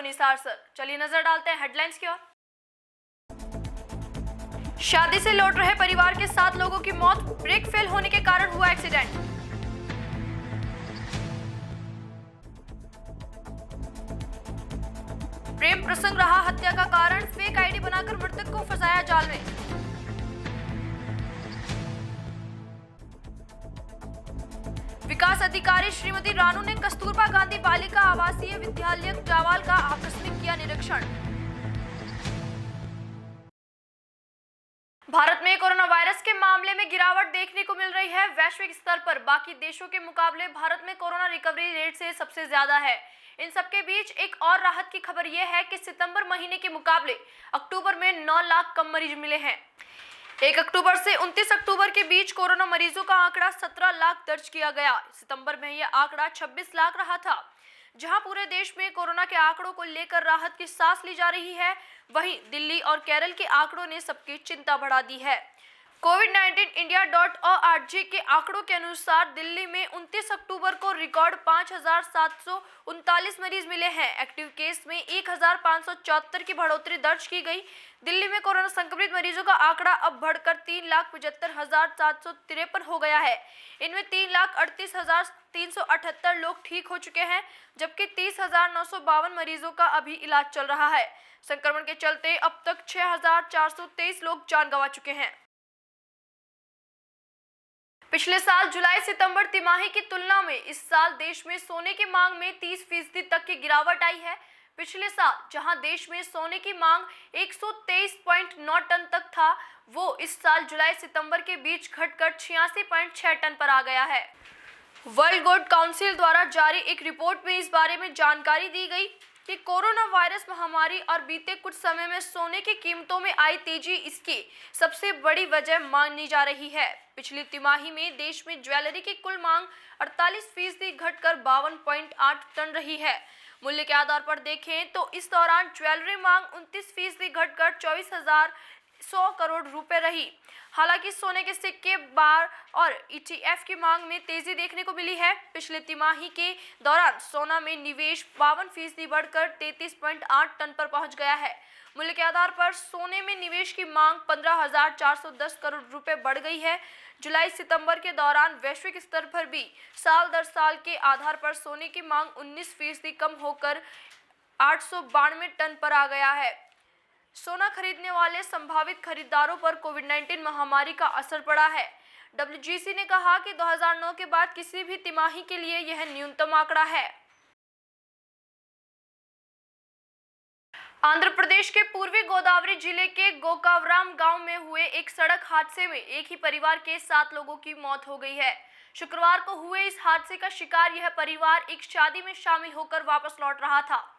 Nisar sir. चलिए नजर डालते हैं हेडलाइंस की ओर। शादी से लौट रहे परिवार के 7 लोगों की मौत, ब्रेक फेल होने के कारण हुआ एक्सीडेंट। प्रेम प्रसंग रहा हत्या का कारण, फेक आईडी बनाकर मृतक को फंसाया जाल में। विकास अधिकारी श्रीमती रानू ने कस्तूरबा गांधी बालिका आवासीय विद्यालय जावाल का आकस्मिक किया निरीक्षण। भारत में कोरोना वायरस के मामले में गिरावट देखने को मिल रही है। वैश्विक स्तर पर बाकी देशों के मुकाबले भारत में कोरोना रिकवरी रेट से सबसे ज्यादा है। इन सबके बीच एक और राहत की खबर यह है कि सितंबर महीने के मुकाबले अक्टूबर में 9 लाख कम मरीज मिले हैं। 1 अक्टूबर से 29 अक्टूबर के बीच कोरोना मरीजों का आंकड़ा 17 लाख दर्ज किया गया। सितंबर में यह आंकड़ा 26 लाख रहा था। जहां पूरे देश में कोरोना के आंकड़ों को लेकर राहत की सांस ली जा रही है, वहीं दिल्ली और केरल के आंकड़ों ने सबकी चिंता बढ़ा दी है। covid19india.org के आंकड़ों के अनुसार दिल्ली में 29 अक्टूबर को रिकॉर्ड 5,739 मरीज मिले हैं। एक्टिव केस में 1,574 की बढ़ोतरी दर्ज की गई। दिल्ली में कोरोना संक्रमित मरीजों का आंकड़ा अब बढ़कर 3,75,753 हो गया है। इनमें 3,38,378 लोग ठीक हो चुके हैं, जबकि 30,952 मरीजों का अभी इलाज चल रहा है। संक्रमण के चलते अब तक 6,423 लोग जान गंवा चुके हैं। पिछले साल जुलाई सितंबर तिमाही की तुलना में इस साल देश में सोने की मांग में 30% तक की गिरावट आई है। पिछले साल जहां देश में सोने की मांग 123.9 टन तक था, वो इस साल जुलाई सितंबर के बीच घटकर 86.6 टन पर आ गया है। वर्ल्ड गोल्ड काउंसिल द्वारा जारी एक रिपोर्ट में इस बारे में जानकारी दी गई कि कोरोना वायरस महामारी और बीते कुछ समय में सोने की कीमतों में आई तेजी इसकी सबसे बड़ी वजह मानी जा रही है। पिछली तिमाही में देश में ज्वेलरी की कुल मांग 48% घटकर 52.8 टन रही है। मूल्य के आधार पर देखें तो इस दौरान ज्वेलरी मांग 29% घटकर 24,100 करोड़ रुपए रही। हालांकि सोने के सिक्के, बार और ETF की मांग में तेजी देखने को मिली है। पिछले तिमाही के दौरान सोना में निवेश 52% बढ़कर 33.8 टन पर पहुंच गया है। मूल्य के आधार पर सोने में निवेश की मांग 15,410 करोड़ रुपए बढ़ गई है। जुलाई सितंबर के दौरान वैश्विक स्तर पर भी साल दर साल के आधार पर सोने की मांग 19% कम होकर 892 टन पर आ गया है। सोना खरीदने वाले संभावित खरीदारों पर कोविड-19 महामारी का असर पड़ा है। WGC ने कहा कि 2009 के बाद किसी भी तिमाही के लिए यह न्यूनतम आंकड़ा है। आंध्र प्रदेश के पूर्वी गोदावरी जिले के गोकावराम गांव में हुए एक सड़क हादसे में एक ही परिवार के 7 लोगों की मौत हो गई है। शुक्रवार को हुए इस हादसे का शिकार यह परिवार एक शादी में शामिल होकर वापस लौट रहा था।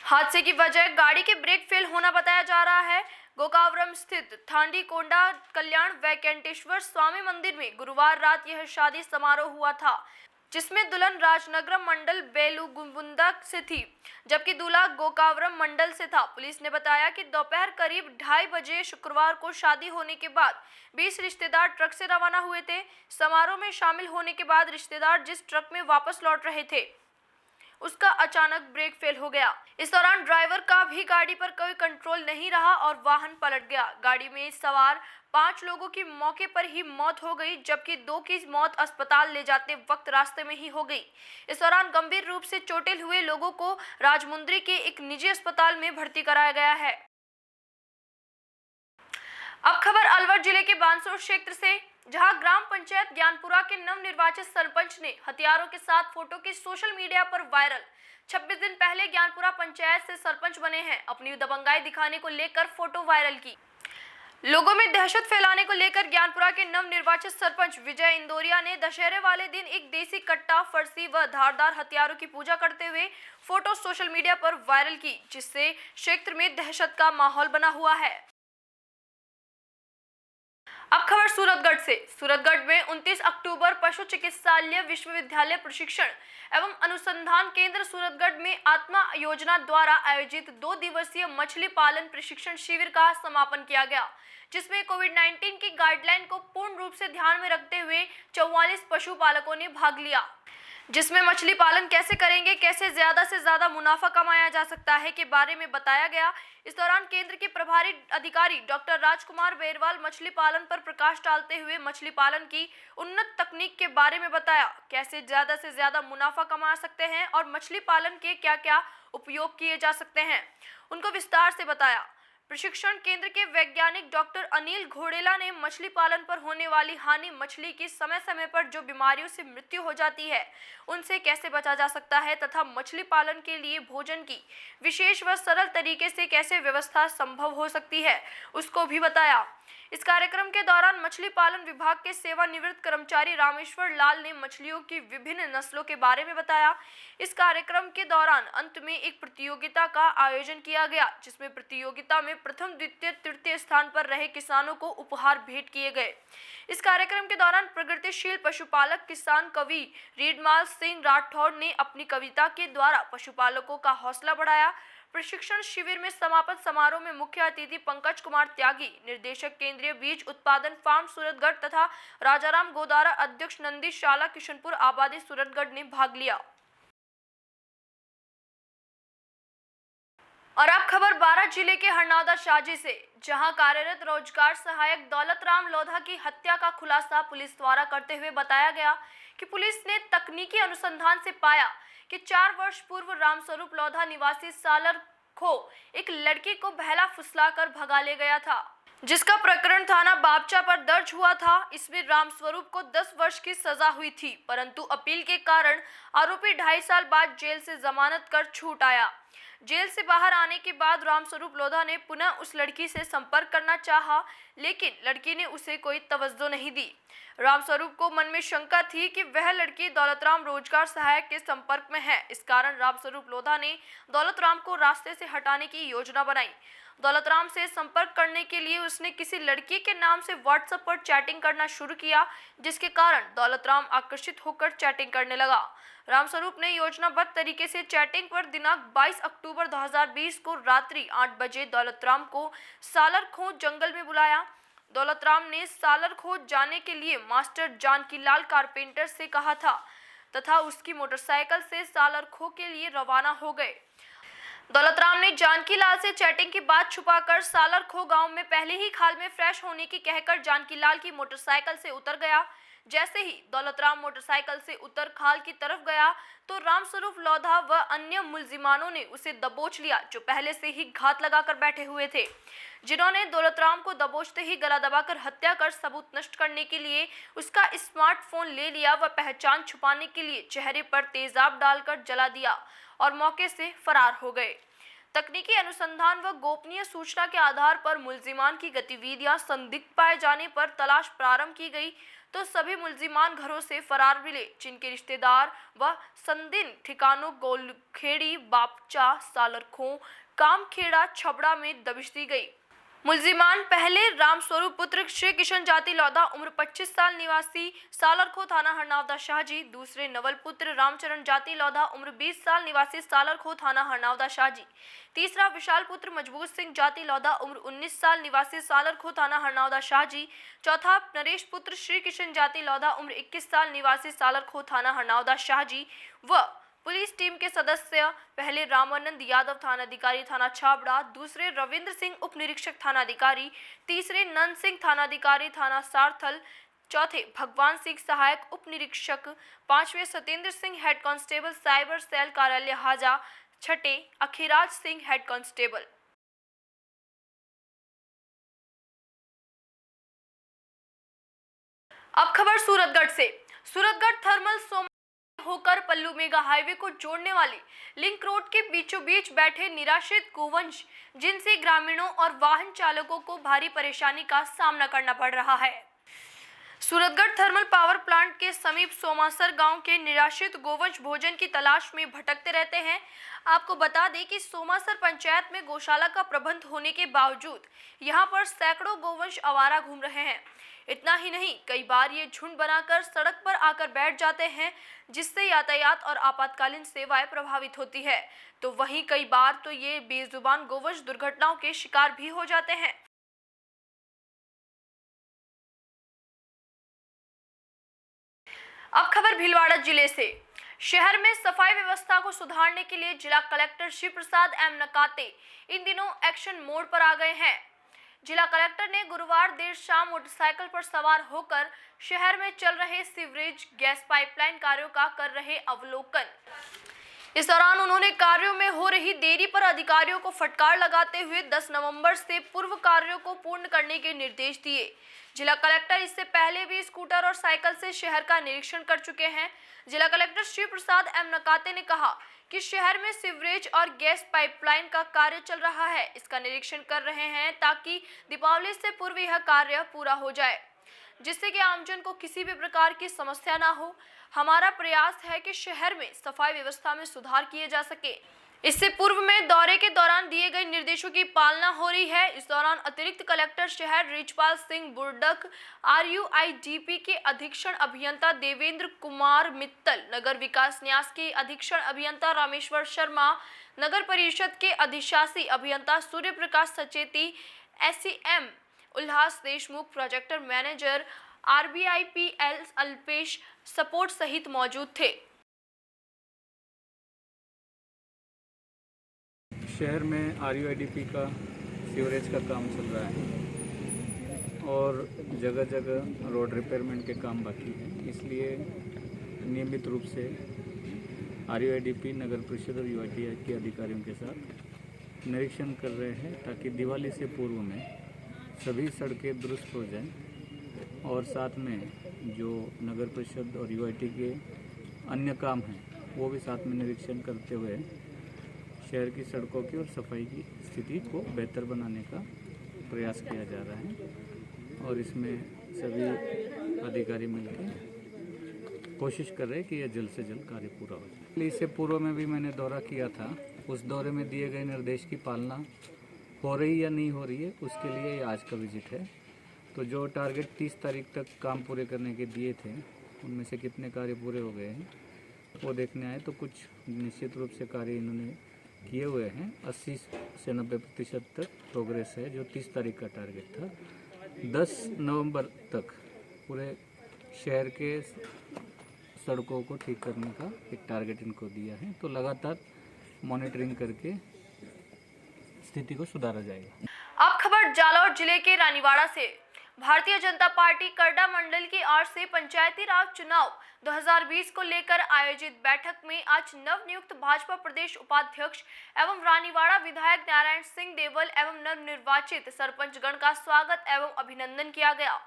हादसे की वजह गाड़ी के ब्रेक फेल होना बताया जा रहा है। गोकावरम स्थित थांडीकोंडा कल्याण वैकेंटेश्वर स्वामी मंदिर में गुरुवार रात यह शादी समारोह हुआ था, जिसमें दुल्हन राजनगरम मंडल बेलुगुंबुंदा से थी, जबकि दूल्हा गोकावरम मंडल से था। पुलिस ने बताया कि दोपहर करीब 2:30 बजे शुक्रवार को शादी होने के बाद 20 रिश्तेदार ट्रक से रवाना हुए थे। समारोह में शामिल होने के बाद रिश्तेदार जिस ट्रक में वापस लौट रहे थे, उसका अचानक ब्रेक फेल हो गया। इस दौरान ड्राइवर का भी गाड़ी पर कोई कंट्रोल नहीं रहा और वाहन पलट गया। गाड़ी में सवार 5 लोगों की मौके पर ही मौत हो गई, जबकि 2 की मौत अस्पताल ले जाते वक्त रास्ते में ही हो गई। इस दौरान गंभीर रूप से चोटिल हुए लोगों को राजमुंद्री के एक निजी अस्पताल में भर्ती कराया गया है। अब खबर अलवर जिले के बानसूर क्षेत्र से, जहां ग्राम पंचायत ज्ञानपुरा के नवनिर्वाचित सरपंच ने हथियारों के साथ फोटो की सोशल मीडिया पर वायरल। 26 दिन पहले ज्ञानपुरा पंचायत से सरपंच बने हैं। अपनी दबंगाई दिखाने को लेकर फोटो वायरल की। लोगों में दहशत फैलाने को लेकर ज्ञानपुरा के नवनिर्वाचित सरपंच विजय इंदौरिया ने दशहरे वाले दिन एक देसी कट्टा, फरसी व धारदार हथियारों की पूजा करते हुए फोटो सोशल मीडिया पर वायरल की, जिससे क्षेत्र में दहशत का माहौल बना हुआ है। अब खबर सूरतगढ़ से। सूरतगढ़ में 29 अक्टूबर पशु चिकित्सालय विश्वविद्यालय प्रशिक्षण एवं अनुसंधान केंद्र सूरतगढ़ में आत्मा योजना द्वारा आयोजित 2 दिवसीय मछली पालन प्रशिक्षण शिविर का समापन किया गया, जिसमें कोविड-19 की गाइडलाइन को पूर्ण रूप से ध्यान में रखते हुए 44 पशुपालकों ने भाग लिया। जिसमें मछली पालन कैसे करेंगे, कैसे ज्यादा से ज्यादा मुनाफा कमाया जा सकता है के बारे में बताया गया। इस दौरान केंद्र के प्रभारी अधिकारी डॉक्टर राजकुमार बेरवाल मछली पालन पर प्रकाश डालते हुए मछली पालन की उन्नत तकनीक के बारे में बताया, कैसे ज्यादा से ज्यादा मुनाफा कमा सकते हैं और मछली पालन के क्या क्या उपयोग किए जा सकते हैं, उनको विस्तार से बताया। प्रशिक्षण केंद्र के वैज्ञानिक डॉक्टर अनिल घोड़ेला ने मछली पालन पर होने वाली हानि, मछली की समय समय पर जो बीमारियों से मृत्यु हो जाती है उनसे कैसे बचा जा सकता है तथा मछली पालन के लिए भोजन की विशेष व सरल तरीके से कैसे व्यवस्था संभव हो सकती है, उसको भी बताया। इस कार्यक्रम के दौरान मछली पालन विभाग के सेवानिवृत्त कर्मचारी रामेश्वर लाल ने मछलियों की विभिन्न नस्लों के बारे में बताया। इस कार्यक्रम के दौरान अंत में एक प्रतियोगिता का आयोजन किया गया, जिसमें प्रतियोगिता में प्रथम, द्वितीय, तृतीय स्थान पर रहे किसानों को उपहार भेंट किए गए। इस कार्यक्रम के दौरान प्रगतिशील पशुपालक किसान कवि रीडमाल सिंह राठौड़ ने अपनी कविता के द्वारा पशुपालकों का हौसला बढ़ाया। प्रशिक्षण शिविर में समापन समारोह में मुख्य अतिथि पंकज कुमार त्यागी, निर्देशक केंद्रीय बीज उत्पादन फार्म सूरतगढ़ तथा राजाराम गोदारा अध्यक्ष नंदी शाला किशनपुर आबादी सूरतगढ़ ने भाग लिया। और अब खबर 12 जिले के हरनौदा शाजी से, जहां कार्यरत रोजगार सहायक दौलतराम लोधा की हत्या का खुलासा पुलिस द्वारा करते हुए बताया गया कि पुलिस ने तकनीकी अनुसंधान से पाया कि 4 वर्ष पूर्व रामस्वरूप लोधा निवासी सालर खो एक लड़की को बहला फुसलाकर भगा ले गया था, जिसका प्रकरण थाना बाबचा पर दर्ज हुआ था। इसमें रामस्वरूप को 10 वर्ष की सजा हुई थी, परंतु अपील के कारण आरोपी 2.5 साल बाद जेल से जमानत कर छूट आया। जेल से बाहर आने के बाद रामस्वरूप लोधा ने पुनः उस लड़की से संपर्क करना चाहा, लेकिन लड़की ने उसे कोई तवज्जो नहीं दी। रामस्वरूप को मन में शंका थी कि वह लड़की दौलतराम रोजगार सहायक के संपर्क में है। इस कारण रामस्वरूप लोधा ने दौलतराम को रास्ते से हटाने की योजना बनाई। दौलतराम से संपर्क करने के लिए उसने किसी लड़की के नाम से व्हाट्सएप पर चैटिंग करना शुरू किया, जिसके कारण दौलतराम आकर्षित होकर चैटिंग करने लगा। रामस्वरूप ने योजनाबद्ध तरीके से चैटिंग पर दिनांक 22 अक्टूबर 2020 को रात्रि 8 बजे दौलतराम को सालर खो जंगल में बुलाया। दौलतराम ने सालर खो जाने के लिए मास्टर जानकीलाल कारपेंटर से कहा था तथा उसकी मोटरसाइकिल से सालर खो के लिए रवाना हो गए। दौलतराम ने जानकीलाल से चैटिंग की बात छुपाकर सालर खो गांव में पहले ही खाल में फ्रेश होने की कहकर जानकीलाल की मोटरसाइकिल से उतर गया। जैसे ही दौलतराम मोटरसाइकिल से उतर खाल की तरफ गया तो रामस्वरूप लोधा व अन्य मुलजिमानों ने उसे दबोच लिया, जो पहले से ही घात लगाकर बैठे हुए थे, जिन्होंने दौलतराम को दबोचते ही गला दबाकर हत्या कर सबूत नष्ट करने के लिए उसका स्मार्टफोन ले लिया व पहचान छुपाने के लिए चेहरे पर तेजाब डालकर जला दिया और मौके से फरार हो गए। तकनीकी अनुसंधान व गोपनीय सूचना के आधार पर मुलजिमान की गतिविधियां संदिग्ध पाए जाने पर तलाश प्रारंभ की गई तो सभी मुलजिमान घरों से फरार मिले, जिनके रिश्तेदार व संदिग्ध ठिकानों गोलखेड़ी, बापचा, सालरखो, कामखेड़ा, छबड़ा में दबिश दी गई। मुलजिमान पहले रामस्वरूप पुत्र श्री किशन जाति लोधा उम्र 25 साल निवासी सालरखो थाना हरनौदा शाहजी, दूसरे नवल पुत्र रामचरण जाति लोधा उम्र 20 साल निवासी सालरखो थाना हरनौदा शाहजी, तीसरा विशाल पुत्र मजबूत सिंह जाति लोधा उम्र 19 साल निवासी सालरखो थाना हरनौदा शाहजी, चौथा नरेश पुत्र श्री किशन जाति लोधा उम्र 21 साल निवासी सालरखो थाना हरनौदा शाहजी व पुलिस टीम के सदस्य पहले रामानंद यादव थानाधिकारी थाना छाबड़ा, दूसरे रविंद्र सिंह उप निरीक्षक थानाधिकारी, तीसरे नंद सिंह थानाधिकारी थाना सारथल, चौथे भगवान सिंह सहायक उप निरीक्षक, पांचवें Satyendra Singh head constable cyber cell कार्यालय हाजा, छठे अखिराज सिंह हेड कांस्टेबल। अब खबर सूरतगढ़ से। सूरतगढ़ थर्मल सोम होकर पल्लू मेगा हाईवे को जोड़ने वाली लिंक रोड के बीचों बीच बैठे निराश्रित गोवंश, जिनसे ग्रामीणों और वाहन चालकों को भारी परेशानी का सामना करना पड़ रहा है। सूरतगढ़ थर्मल पावर प्लांट के समीप सोमासर गांव के निराश्रित गोवंश भोजन की तलाश में भटकते रहते हैं। आपको बता दें कि सोमासर पंचायत में गौशाला का प्रबंध होने के बावजूद यहां पर सैकड़ों गोवंश आवारा घूम रहे हैं। इतना ही नहीं, कई बार ये झुंड बनाकर सड़क पर आकर बैठ जाते हैं, जिससे यातायात और आपातकालीन सेवाएं प्रभावित होती है। तो वहीं कई बार तो ये बेजुबान गोवंश दुर्घटनाओं के शिकार भी हो जाते हैं। अब खबर भीलवाड़ा जिले से। शहर में सफाई व्यवस्था को सुधारने के लिए जिला कलेक्टर शिव प्रसाद एम नकाते इन दिनों एक्शन मोड पर आ गए हैं। जिला कलेक्टर ने गुरुवार देर शाम मोटरसाइकिल पर सवार होकर शहर में चल रहे सीवरेज गैस पाइपलाइन कार्यों का कर रहे अवलोकन। इस दौरान उन्होंने कार्यों में हो रही देरी पर अधिकारियों को फटकार लगाते हुए 10 नवंबर से पूर्व कार्यों को पूर्ण करने के निर्देश दिए। जिला कलेक्टर इससे पहले भी स्कूटर और साइकिल से शहर का निरीक्षण कर चुके हैं। जिला कलेक्टर शिव प्रसाद एम नकाते ने कहा कि शहर में सीवरेज और गैस पाइपलाइन का कार्य चल रहा है, इसका निरीक्षण कर रहे हैं ताकि दीपावली से पूर्व यह कार्य पूरा हो जाए, जिससे कि आमजन को किसी भी प्रकार की समस्या ना हो। हमारा प्रयास है कि शहर में सफाई व्यवस्था में सुधार किए जा सके। इससे पूर्व में दौरे के दौरान दिए गए निर्देशों की पालना हो रही है। इस दौरान अतिरिक्त कलेक्टर शहर रिजपाल सिंह बुर्डक, RUIDP के अधीक्षण अभियंता देवेंद्र कुमार मित्तल, नगर विकास न्यास के अधीक्षण अभियंता रामेश्वर शर्मा, नगर परिषद के अधिशासी अभियंता Surya Prakash Sacheti, SEM Ullas Deshmukh, projector manager RBIPL Alpesh सपोर्ट सहित मौजूद थे। शहर में RUIDP का सीवरेज का काम चल रहा है और जगह जगह रोड रिपेयरमेंट के काम बाकी है, इसलिए नियमित रूप से RUIDP नगर परिषद और UITI के अधिकारियों के साथ निरीक्षण कर रहे हैं ताकि दिवाली से पूर्व में सभी सड़कें दुरुस्त हो जाएं और साथ में जो नगर परिषद और UIT के अन्य काम हैं वो भी साथ में निरीक्षण करते हुए शहर की सड़कों की और सफाई की स्थिति को बेहतर बनाने का प्रयास किया जा रहा है और इसमें सभी अधिकारी मिलकर कोशिश कर रहे हैं कि यह जल्द से जल्द कार्य पूरा हो जाए। इससे पूर्व में भी मैंने दौरा किया था, उस दौरे में दिए गए निर्देश की पालना हो रही या नहीं हो रही है, उसके लिए ये आज का विजिट है। तो जो टारगेट 30 तारीख तक काम पूरे करने के दिए थे उनमें से कितने कार्य पूरे हो गए हैं वो देखने आए, तो कुछ निश्चित रूप से कार्य इन्होंने किए हुए हैं। 80 से 90% तक प्रोग्रेस है। जो 30 तारीख का टारगेट था, 10 नवंबर तक पूरे शहर के सड़कों को ठीक करने का एक टारगेट इनको दिया है, तो लगातार मॉनिटरिंग करके स्थिति को सुधारा जाएगा। अब खबर जालौर जिले के रानीवाड़ा से। भारतीय जनता पार्टी करडा मंडल की ओर से पंचायती राज चुनाव 2020 को लेकर आयोजित बैठक में आज नवनियुक्त भाजपा प्रदेश उपाध्यक्ष एवं रानीवाड़ा विधायक नारायण सिंह देवल एवं नवनिर्वाचित सरपंचगण का स्वागत एवं अभिनंदन किया गया।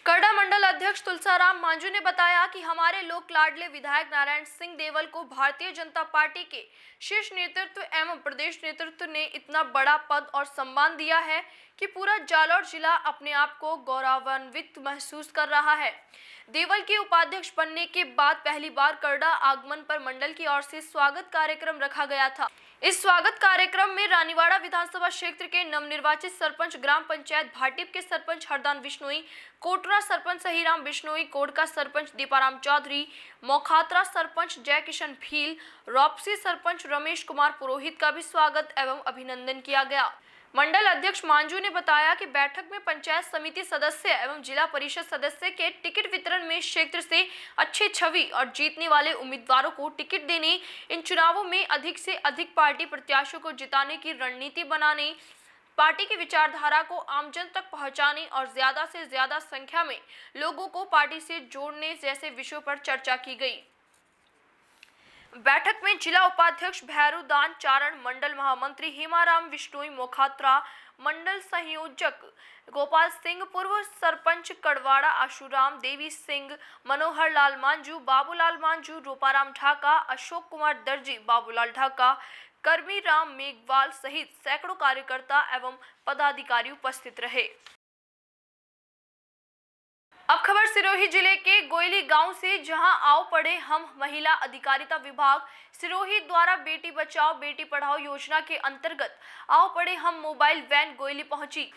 करडा मंडल अध्यक्ष तुलसाराम मांझू ने बताया कि हमारे लोक लाडले विधायक नारायण सिंह देवल को भारतीय जनता पार्टी के शीर्ष नेतृत्व एवं प्रदेश नेतृत्व ने इतना बड़ा पद और सम्मान दिया है कि पूरा जालौर जिला अपने आप को गौरवान्वित महसूस कर रहा है। देवल के उपाध्यक्ष बनने के बाद पहली बार करडा आगमन पर मंडल की ओर से स्वागत कार्यक्रम रखा गया था। इस स्वागत कार्यक्रम में रानीवाड़ा विधानसभा क्षेत्र के नवनिर्वाचित सरपंच, ग्राम पंचायत भाटिप के सरपंच हरदान बिश्नोई, कोटरा सरपंच सहीराम बिश्नोई, कोडका सरपंच दीपाराम चौधरी, मोखात्रा सरपंच जय किशन भील, रॉपसी सरपंच रमेश कुमार पुरोहित का भी स्वागत एवं अभिनंदन किया गया। मंडल अध्यक्ष मांझू ने बताया कि बैठक में पंचायत समिति सदस्य एवं जिला परिषद सदस्य के टिकट वितरण में क्षेत्र से अच्छी छवि और जीतने वाले उम्मीदवारों को टिकट देने, इन चुनावों में अधिक से अधिक पार्टी प्रत्याशियों को जिताने की रणनीति बनाने, पार्टी की विचारधारा को आमजन तक पहुंचाने और ज्यादा से ज्यादा संख्या में लोगों को पार्टी से जोड़ने जैसे विषयों पर चर्चा की गई। बैठक में जिला उपाध्यक्ष भैरू दान चारण, मंडल महामंत्री हेमाराम बिश्नोई मोखात्रा, मंडल संयोजक गोपाल सिंह, पूर्व सरपंच कड़वाड़ा आशुराम, देवी सिंह, मनोहर लाल मांझू, बाबूलाल मांझू, रूपाराम ढाका, अशोक कुमार दर्जी, बाबूलाल ढाका, कर्मी राम मेघवाल सहित सैकड़ों कार्यकर्ता एवं पदाधिकारी उपस्थित रहे। अब खबर सिरोही जिले के गोयली गांव से, जहां आओ पढ़े हम महिला अधिकारिता विभाग सिरोही द्वारा बेटी बचाओ बेटी पढ़ाओ योजना के अंतर्गत आओ पढ़े हम मोबाइल वैन गोयली पहुंची।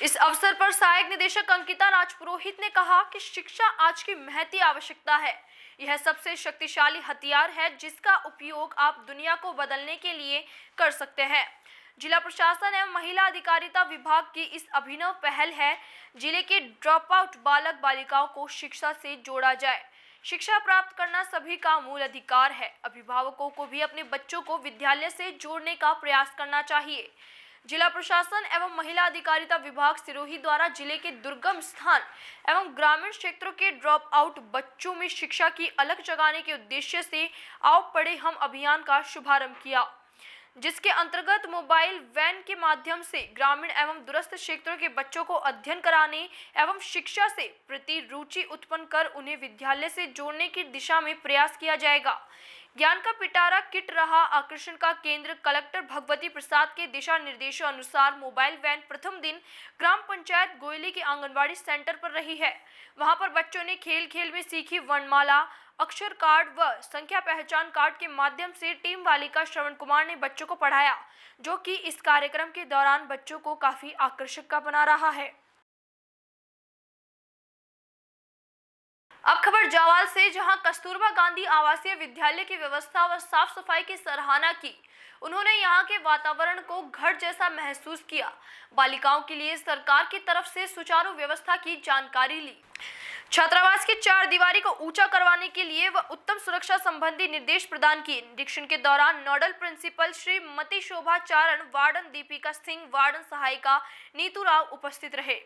इस अवसर पर सहायक निदेशक अंकिता राजपुरोहित ने कहा कि शिक्षा आज की महती आवश्यकता है। यह सबसे शक्तिशाली हथियार है जिसका उपयोग आप दुनिया को बदलने के लिए कर सकते हैं। जिला प्रशासन एवं महिला अधिकारिता विभाग की इस अभिनव पहल है जिले के ड्रॉप आउट बालक बालिकाओं को शिक्षा से जोड़ा जाए। शिक्षा प्राप्त करना सभी का मूल अधिकार है। अभिभावकों को भी अपने बच्चों को विद्यालय से जोड़ने का प्रयास करना चाहिए। जिला प्रशासन एवं महिला अधिकारिता विभाग सिरोही द्वारा जिले के दुर्गम स्थान एवं ग्रामीण क्षेत्रों के ड्रॉप आउट बच्चों में शिक्षा की अलग जगाने के उद्देश्य से आओ पढ़े हम अभियान का शुभारंभ किया, जिसके अंतर्गत मोबाइल वैन के माध्यम से ग्रामीण एवं दूरस्थ क्षेत्रों के बच्चों को अध्ययन कराने एवं शिक्षा से प्रति रुचि उत्पन्न कर उन्हें विद्यालय से जोड़ने की दिशा में प्रयास किया जाएगा। ज्ञान का पिटारा किट रहा आकर्षण का केंद्र। कलेक्टर भगवती प्रसाद के दिशा निर्देशों अनुसार मोबाइल वैन प्रथम दिन ग्राम पंचायत गोयली के आंगनबाड़ी सेंटर पर रही है। वहां पर बच्चों ने खेल खेल में सीखी वर्णमाला, अक्षर कार्ड व संख्या पहचान कार्ड के माध्यम से टीम बालिका श्रवण कुमार ने बच्चों को पढ़ाया, जो कि इस कार्यक्रम के दौरान बच्चों को काफी आकर्षक का बना रहा है। अब खबर जावाल से, जहां कस्तूरबा गांधी आवासीय विद्यालय की व्यवस्था व साफ सफाई की सराहना की। उन्होंने यहां के वातावरण को घर जैसा महसूस किया। बालिकाओं के लिए सरकार की तरफ से सुचारू व्यवस्था की जानकारी ली। छात्रावास की 4 दीवारी को ऊंचा करवाने के लिए व उत्तम सुरक्षा संबंधी निर्देश प्रदान किए। निरीक्षण के दौरान नोडल प्रिंसिपल श्रीमती शोभा चारण, वार्डन दीपिका सिंह, वार्डन सहायिका नीतू राव उपस्थित रहे।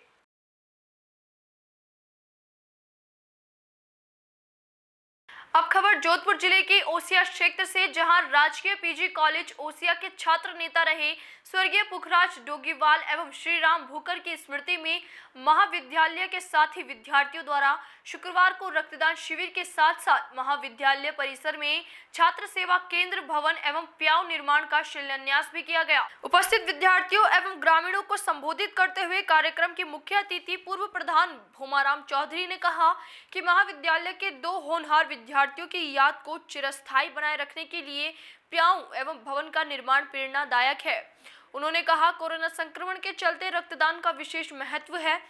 अब खबर जोधपुर जिले के ओसिया क्षेत्र से, जहां राजकीय पीजी कॉलेज ओसिया के छात्र नेता रहे स्वर्गीय पुखराज डोगीवाल एवं श्री राम भूकर की स्मृति में महाविद्यालय के साथ ही विद्यार्थियों द्वारा शुक्रवार को रक्तदान शिविर के साथ साथ महाविद्यालय परिसर में छात्र सेवा केंद्र भवन एवं प्याऊ निर्माण का शिलान्यास भी किया गया। उपस्थित विद्यार्थियों एवं ग्रामीणों को संबोधित करते हुए कार्यक्रम के मुख्य अतिथि पूर्व प्रधान भूमाराम चौधरी ने कहा कि महाविद्यालय के 2 होनहार विद्यार्थियों की याद को चिरस्थायी बनाए रखने के लिए प्याऊ एवं भवन का निर्माण प्रेरणादायक है। उन्होंने कहा, कोरोना संक्रमण के चलते रक्तदान का विशेष महत्व है।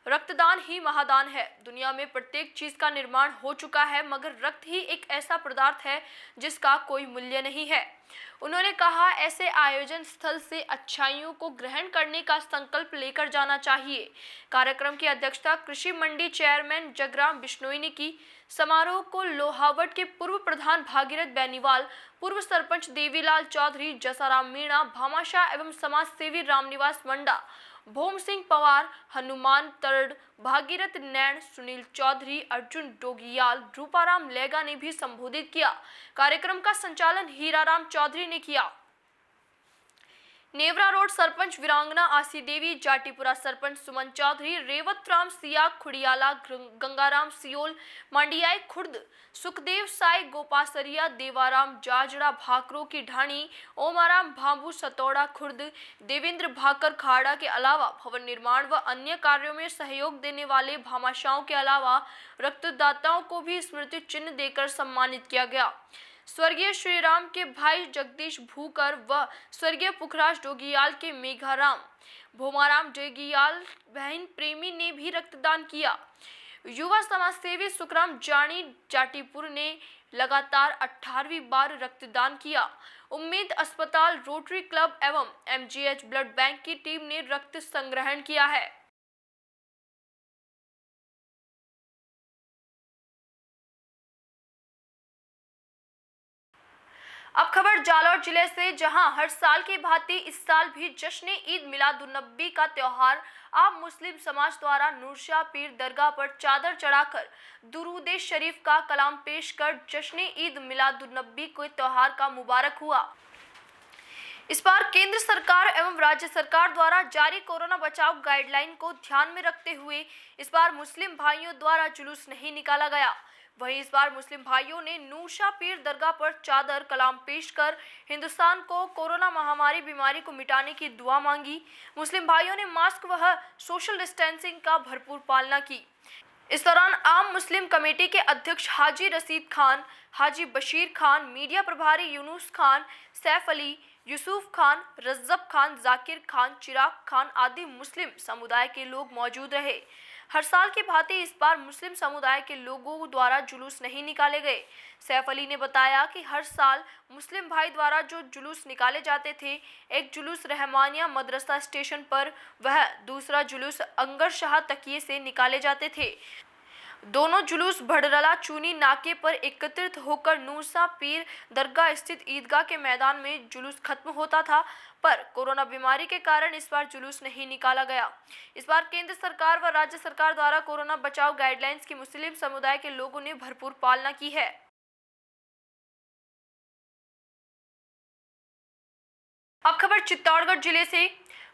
रक्तदान ही महादान है। दुनिया में प्रत्येक चीज का निर्माण हो चुका है, मगर रक्त ही एक ऐसा पदार्थ है जिसका कोई मूल्य नहीं है। उन्होंने कहा, ऐसे आयोजन स्थल से अच्छाइयों को ग्रहण करने का संकल्प लेकर जाना चाहिए। कार्यक्रम की अध्यक्षता कृषि मंडी चेयरमैन जगराम बिश्नोई ने की। समारोह को लोहावट के पूर्व प्रधान भागीरथ बेनीवाल, पूर्व सरपंच देवीलाल चौधरी, जसाराम मीणा, भामाशाह एवं समाज सेवी रामनिवास मंडा, भोम सिंह पवार, हनुमान तरड़, भागीरथ नैन, सुनील चौधरी, अर्जुन डोगियाल, रूपाराम लेगा ने भी संबोधित किया। कार्यक्रम का संचालन हीराराम चौधरी ने किया। नेवरा रोड सरपंच वीरांगना आसी देवी, जाटीपुरा सरपंच सुमन चौधरी, रेवतराम सिया, खुड़ियाला, गंगाराम सियोल, मांडियाई खुर्द, सुखदेव साई, गोपासरिया, देवाराम जाजड़ा, भाकरों की ढाणी, ओमाराम भांबू, सतौड़ा खुर्द, देवेंद्र भाकर खाड़ा के अलावा भवन निर्माण व अन्य कार्यों में सहयोग देने वाले भामाशाहों के अलावा रक्तदाताओं को भी स्मृति चिन्ह देकर सम्मानित किया गया। स्वर्गीय श्रीराम के भाई जगदीश भूकर व स्वर्गीय पुखराज डोगियाल के मेघाराम भोमाराम डोगियाल बहन प्रेमी ने भी रक्तदान किया। युवा समाज सेवी सुखराम जानी जाटीपुर ने लगातार 18वीं बार रक्तदान किया। उम्मीद अस्पताल, रोटरी क्लब एवं MGH ब्लड बैंक की टीम ने रक्त संग्रहण किया है। अब खबर जालौर जिले से, जहां हर साल की भांति इस साल भी जश्न ईद मिलादुन्नबी का त्यौहार आप मुस्लिम समाज द्वारा नूरशाह पीर दरगाह पर चादर चढ़ाकर दुरूद शरीफ का कलाम पेश कर जश्न ईद मिलादुन्नबी के त्यौहार का मुबारक हुआ। इस बार केंद्र सरकार एवं राज्य सरकार द्वारा जारी कोरोना बचाव गाइडलाइन को ध्यान में रखते हुए इस बार मुस्लिम भाइयों द्वारा जुलूस नहीं निकाला गया। वहीं इस बार मुस्लिम भाइयों ने नूरशाह पीर दरगाह पर चादर कलाम पेश कर हिंदुस्तान को कोरोना महामारी बीमारी को मिटाने की दुआ मांगी। मुस्लिम भाइयों ने मास्क व सोशल डिस्टेंसिंग का भरपूर पालना की। इस दौरान आम मुस्लिम कमेटी के अध्यक्ष हाजी रशीद खान, हाजी बशीर खान, मीडिया प्रभारी यूनुस खान, सैफ अली, यूसुफ खान, रज्जब खान, जाकिर खान, चिराग खान आदि मुस्लिम समुदाय के लोग मौजूद रहे। हर साल की भांति इस बार मुस्लिम समुदाय के लोगों द्वारा जुलूस नहीं निकाले गए। सैफ अली ने बताया कि हर साल मुस्लिम भाई द्वारा जो जुलूस निकाले जाते थे, एक जुलूस रहमानिया मदरसा स्टेशन पर, वह दूसरा जुलूस अंगर शाह तकिए से निकाले जाते थे। दोनों जुलूस भड़रला चूनी नाके पर एकत्रित होकर नूरसा पीर दरगाह स्थित ईदगाह के मैदान में जुलूस खत्म होता था, पर कोरोना बीमारी के कारण इस बार जुलूस नहीं निकाला गया। इस बार केंद्र सरकार व राज्य सरकार द्वारा कोरोना बचाव गाइडलाइंस की मुस्लिम समुदाय के लोगों ने भरपूर पालना की है। अब खबर चित्तौड़गढ़ जिले से।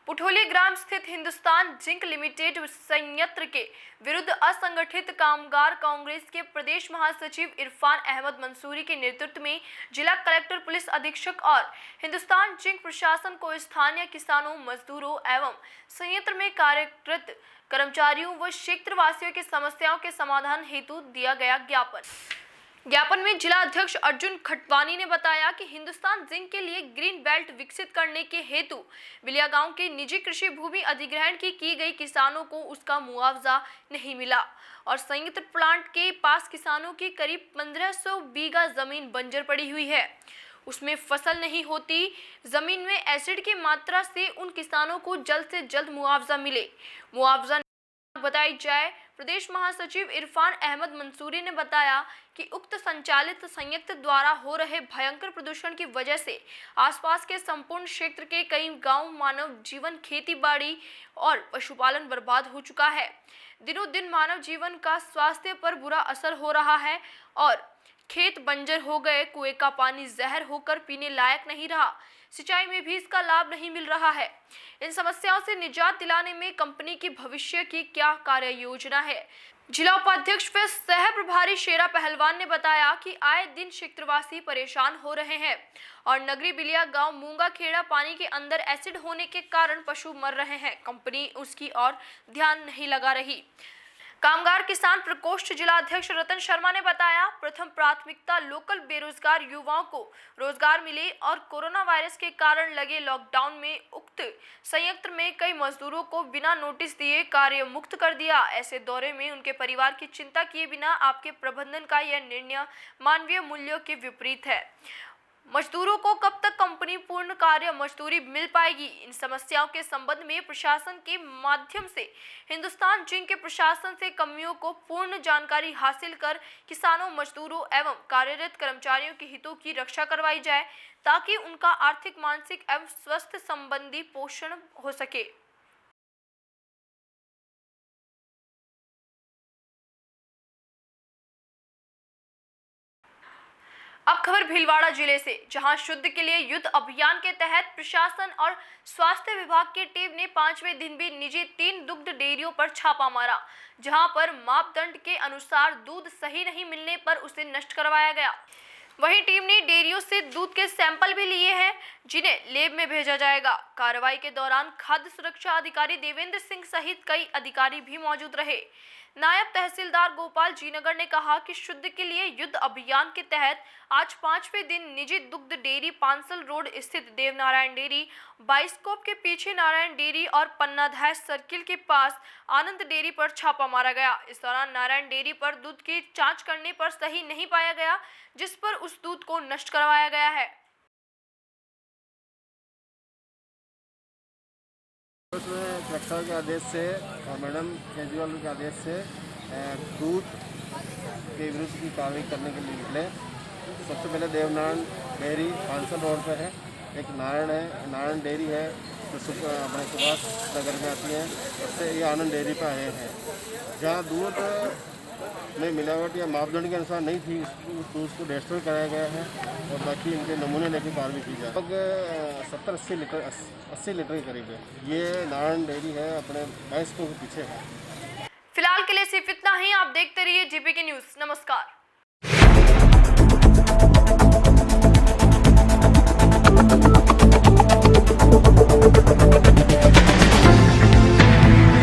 पुठोली ग्राम स्थित हिंदुस्तान जिंक लिमिटेड संयंत्र के विरुद्ध असंगठित कामगार कांग्रेस के प्रदेश महासचिव इरफान अहमद मंसूरी के नेतृत्व में जिला कलेक्टर, पुलिस अधीक्षक और हिंदुस्तान जिंक प्रशासन को स्थानीय किसानों, मजदूरों एवं संयंत्र में कार्यरत कर्मचारियों व क्षेत्रवासियों की समस्याओं के समाधान हेतु दिया गया ज्ञापन में जिला अध्यक्ष अर्जुन खटवानी ने बताया कि हिंदुस्तान जिंक के लिए ग्रीन बेल्ट विकसित करने के हेतु बिलिया गांव के निजी कृषि भूमि अधिग्रहण की गई किसानों को उसका मुआवजा नहीं मिला और संयंत्र प्लांट के पास किसानों की करीब 1500 बीघा जमीन बंजर पड़ी हुई है, उसमें फसल नहीं होती। जमीन में एसिड की मात्रा से उन किसानों को जल्द से जल्द मुआवजा मिले। मुआवजा बताई जाए। प्रदेश महासचिव इरफान अहमद मंसूरी ने बताया कि उक्त संचालित संयंत्र द्वारा हो रहे भयंकर प्रदूषण की वजह से आसपास के संपूर्ण क्षेत्र के कई गांव, मानव जीवन, खेती बाड़ी और पशुपालन बर्बाद हो चुका है। दिनों दिन मानव जीवन का स्वास्थ्य पर बुरा असर हो रहा है और खेत बंजर हो गए, कुएं का पानी जहर होकर पीने लायक नहीं रहा, सिंचाई में भी इसका लाभ नहीं मिल रहा है। इन समस्याओं से निजात दिलाने में कंपनी की भविष्य की क्या कार्य योजना है? जिला उपाध्यक्ष व सह प्रभारी शेरा पहलवान ने बताया कि आए दिन क्षेत्रवासी परेशान हो रहे हैं और नगरी बिलिया गांव मूंगा खेड़ा पानी के अंदर एसिड होने के कारण पशु मर रहे हैं। कंपनी उसकी ओर ध्यान नहीं लगा रही। कामगार किसान प्रकोष्ठ जिला अध्यक्ष रतन शर्मा ने बताया, प्रथम प्राथमिकता लोकल बेरोजगार युवाओं को रोजगार मिले और कोरोना वायरस के कारण लगे लॉकडाउन में उक्त संयंत्र में कई मजदूरों को बिना नोटिस दिए कार्य मुक्त कर दिया। ऐसे दौरे में उनके परिवार की चिंता किए बिना आपके प्रबंधन का यह निर्णय मानवीय मूल्यों के विपरीत है। मजदूरों को कब तक कंपनी पूर्ण कार्य मजदूरी मिल पाएगी? इन समस्याओं के संबंध में प्रशासन के माध्यम से हिंदुस्तान जिंक के प्रशासन से कमियों को पूर्ण जानकारी हासिल कर किसानों, मजदूरों एवं कार्यरत कर्मचारियों के हितों की रक्षा करवाई जाए ताकि उनका आर्थिक, मानसिक एवं स्वास्थ्य संबंधी पोषण हो सके। अब खबर भीलवाड़ा जिले से, जहां शुद्ध के लिए युद्ध अभियान के तहत प्रशासन और स्वास्थ्य विभाग की टीम ने 5वें दिन भी निजी 3 दुग्ध डेयरियों पर छापा मारा, जहां पर मापदंड के अनुसार दूध सही नहीं मिलने पर उसे नष्ट करवाया गया। वहीं टीम ने डेयरियों से दूध के सैंपल भी लिए हैं, जिन्हें लैब में भेजा जाएगा। कार्रवाई के दौरान खाद्य सुरक्षा अधिकारी देवेंद्र सिंह सहित कई अधिकारी भी मौजूद रहे। नायब तहसीलदार गोपाल जीनगर ने कहा कि शुद्ध के लिए युद्ध अभियान के तहत आज 5वें दिन निजी दुग्ध डेयरी पांसल रोड स्थित देवनारायण डेयरी, बाइस्कोप के पीछे नारायण डेयरी और पन्नाधाय सर्किल के पास आनंद डेयरी पर छापा मारा गया। इस दौरान नारायण डेयरी पर दूध की जांच करने पर सही नहीं पाया गया, जिस पर उस दूध को नष्ट करवाया गया है। उसमें कलेक्टर के आदेश से और मैडम केजरीवाल के आदेश से दूध के विरुद्ध की कार्रवाई करने के लिए निकले। सबसे पहले देवनारायण डेयरी पांसल रोड पे है, एक नारायण डेयरी है जो अपने सुभाष नगर में आती है, उससे ये आनंद डेयरी पे आए हैं, जहाँ दूध में मिलावट या मापदंड के अनुसार नहीं थी, उस दूध को डिस्ट्रॉय कराया गया है और बाकी इनके नमूने लेकर कार्रवाई की जाए। लगभग 70-80 लीटर के करीब है। ये नारायण डेयरी है, अपने 22 के पीछे है। फिलहाल के लिए सिर्फ इतना ही। आप देखते रहिए जीपीके न्यूज़। नमस्कार।